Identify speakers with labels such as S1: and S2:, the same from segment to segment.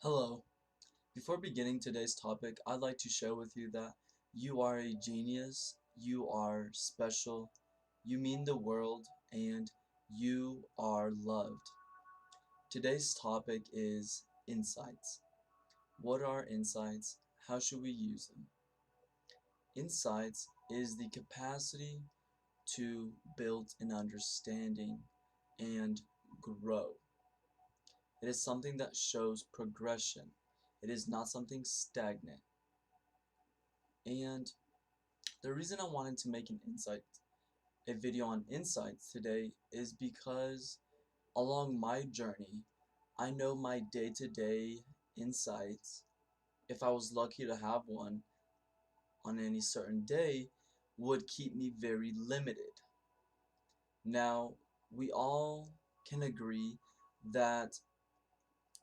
S1: Hello. Before beginning today's topic, I'd like to share with you that you are a genius, you are special, you mean the world, and you are loved. Today's topic is insights. What are insights? How should we use them? Insights is the capacity to build an understanding and grow. It is something that shows progression. It is not something stagnant. And the reason I wanted to make a video on insights today is because along my journey, I know my day-to-day insights, if I was lucky to have one on any certain day, would keep me very limited. Now, we all can agree that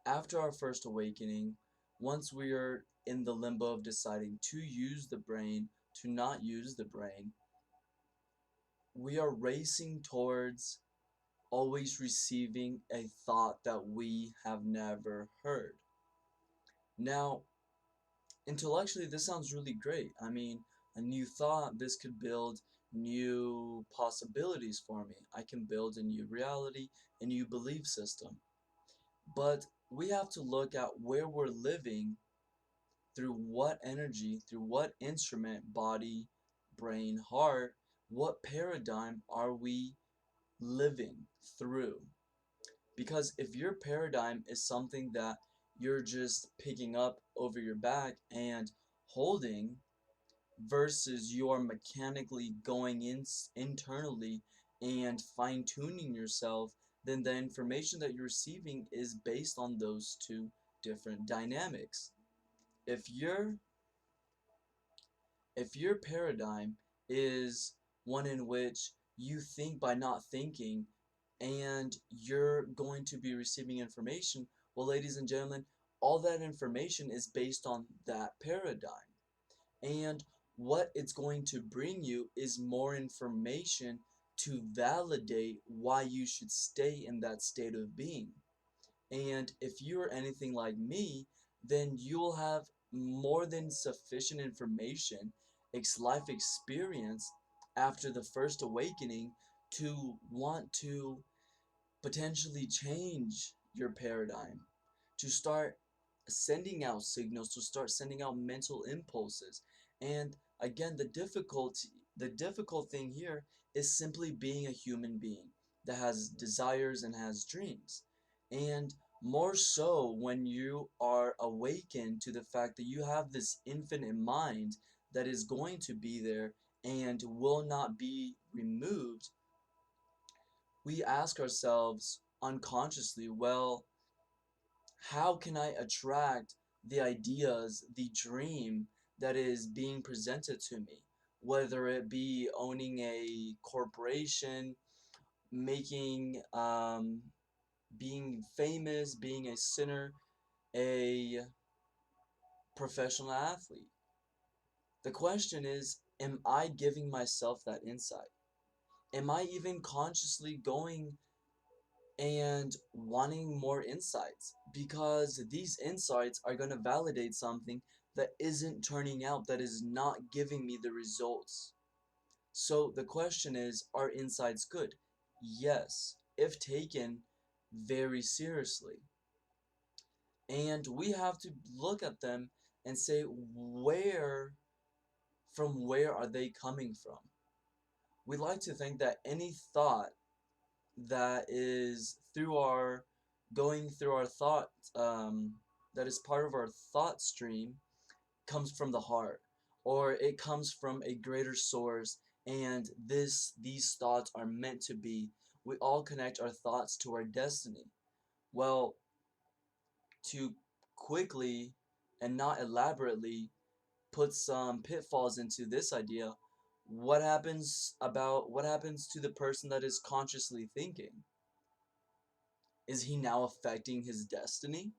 S1: after our first awakening, once we are in the limbo of deciding to use the brain, to not use the brain, we are racing towards always receiving a thought that we have never heard. Now, intellectually, this sounds really great. I mean, a new thought, this could build new possibilities for me. I can build a new reality, a new belief system. But we have to look at where we're living, through what energy, through what instrument, body, brain, heart, what paradigm are we living through. Because if your paradigm is something that you're just picking up over your back and holding versus you are mechanically going in internally and fine-tuning yourself, then the information that you're receiving is based on those two different dynamics. If your if your paradigm is one in which you think by not thinking and you're going to be receiving information, well, ladies and gentlemen, all that information is based on that paradigm. And what it's going to bring you is more information to validate why you should stay in that state of being. And if you're anything like me, then you'll have more than sufficient information, life experience after the first awakening to want to potentially change your paradigm, to start sending out signals, to start sending out mental impulses. And again, the difficult thing here is simply being a human being that has desires and has dreams. And more so when you are awakened to the fact that you have this infinite mind that is going to be there and will not be removed, we ask ourselves unconsciously, well, how can I attract the ideas, the dream that is being presented to me? Whether it be owning a corporation, making, being famous, being a sinner, a professional athlete. The question is, am I giving myself that insight? Am I even consciously going and wanting more insights, because these insights are going to validate something that isn't turning out, that is not giving me the results. So the question is, are insights good? Yes, if taken very seriously. And we have to look at them and say, from where are they coming from? We like to think that any thought that is through our going through our thought, that is part of our thought stream, comes from the heart, or it comes from a greater source, and these thoughts are meant to be. We all connect our thoughts to our destiny. Well, to quickly and not elaborately put some pitfalls into this idea, what happens to the person that is consciously thinking? Is he now affecting his destiny?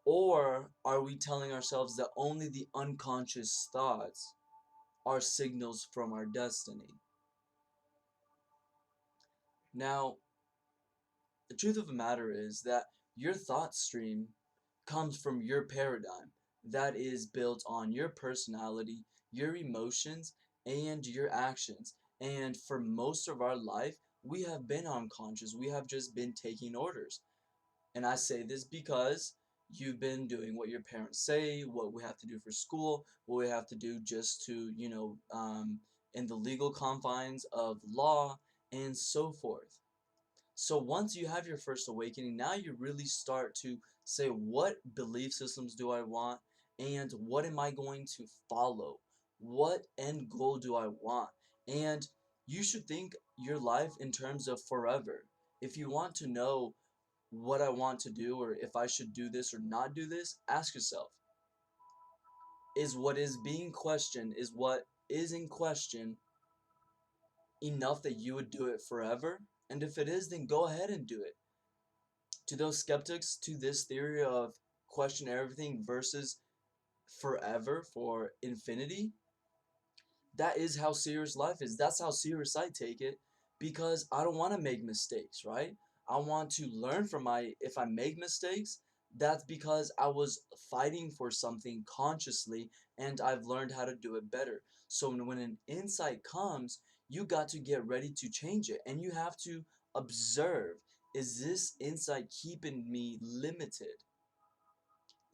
S1: Or are we telling ourselves that only the unconscious thoughts are signals from our destiny? Now, the truth of the matter is that your thought stream comes from your paradigm that is built on your personality, your emotions, and your actions. And for most of our life, we have been unconscious. We have just been taking orders. And I say this because you've been doing what your parents say, what we have to do for school, what we have to do just to, in the legal confines of law, and so forth. So once you have your first awakening, now you really start to say, what belief systems do I want? And what am I going to follow? What end goal do I want? And you should think your life in terms of forever. If you want to know what I want to do or if I should do this or not do this, ask yourself, is what is being questioned, is what is in question enough that you would do it forever? And if it is, then go ahead and do it. To those skeptics, to this theory of question everything versus forever for infinity, that is how serious life is. That's how serious I take it, because I don't want to make mistakes, right? I want to learn from if I make mistakes, that's because I was fighting for something consciously and I've learned how to do it better. So when an insight comes, you got to get ready to change it and you have to observe, is this insight keeping me limited?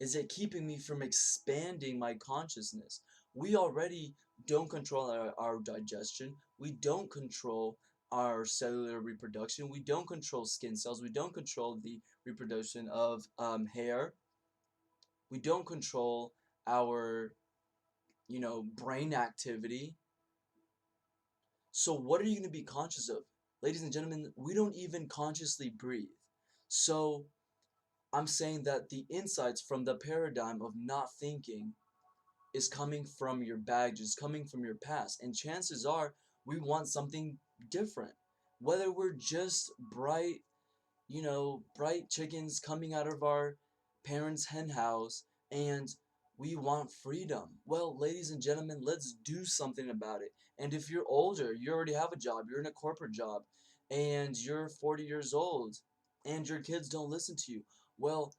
S1: Is it keeping me from expanding my consciousness? We already don't control our digestion. We don't control our cellular reproduction. We don't control skin cells. We don't control the reproduction of hair. We don't control our, brain activity. So what are you going to be conscious of? Ladies and gentlemen, we don't even consciously breathe. So I'm saying that the insights from the paradigm of not thinking is coming from your baggage, is coming from your past. And chances are we want something different. Whether we're just bright chickens coming out of our parents' hen house and we want freedom. Well, ladies and gentlemen, let's do something about it. And if you're older, you already have a job, you're in a corporate job, and you're 40 years old, and your kids don't listen to you. Well,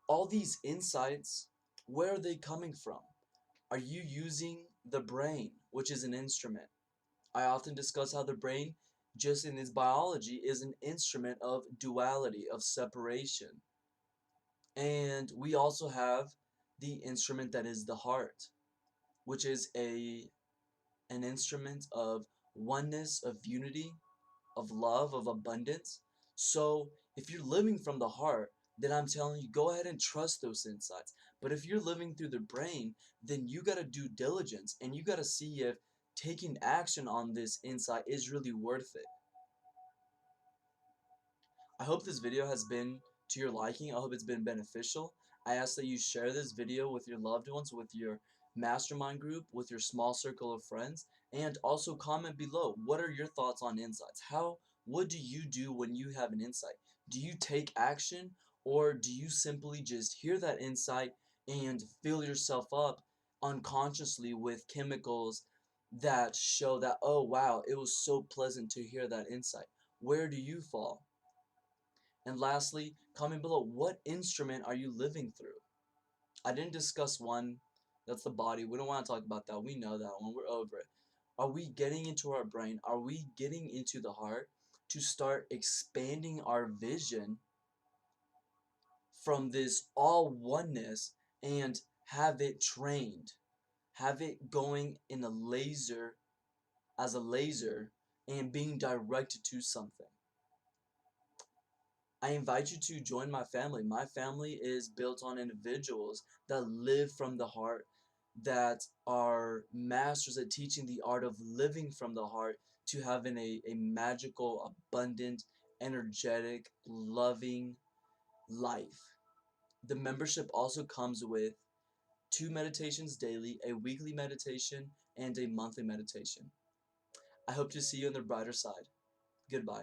S1: all these insights, where are they coming from? Are you using the brain, which is an instrument? I often discuss how the brain, just in its biology, is an instrument of duality, of separation. And we also have the instrument that is the heart, which is an instrument of oneness, of unity, of love, of abundance. So if you're living from the heart, then I'm telling you, go ahead and trust those insights. But if you're living through the brain, then you got to do diligence and you got to see if taking action on this insight is really worth it. I hope this video has been to your liking. I hope it's been beneficial. I ask that you share this video with your loved ones, with your mastermind group, with your small circle of friends, and also comment below. What are your thoughts on insights? What do you do when you have an insight? Do you take action, or do you simply just hear that insight and fill yourself up unconsciously with chemicals that show that, oh wow, it was so pleasant to hear that insight? Where do you fall? And lastly, comment below, what instrument are you living through? I didn't discuss one, that's the body. We don't want to talk about that. We know that one. We're over it. Are we getting into our brain? Are we getting into the heart to start expanding our vision from this all oneness and have it trained? Have it going in as a laser and being directed to something? I invite you to join my family. My family is built on individuals that live from the heart, that are masters at teaching the art of living from the heart to having a magical, abundant, energetic, loving life. The membership also comes with 2 meditations daily, a weekly meditation, and a monthly meditation. I hope to see you on the brighter side. Goodbye.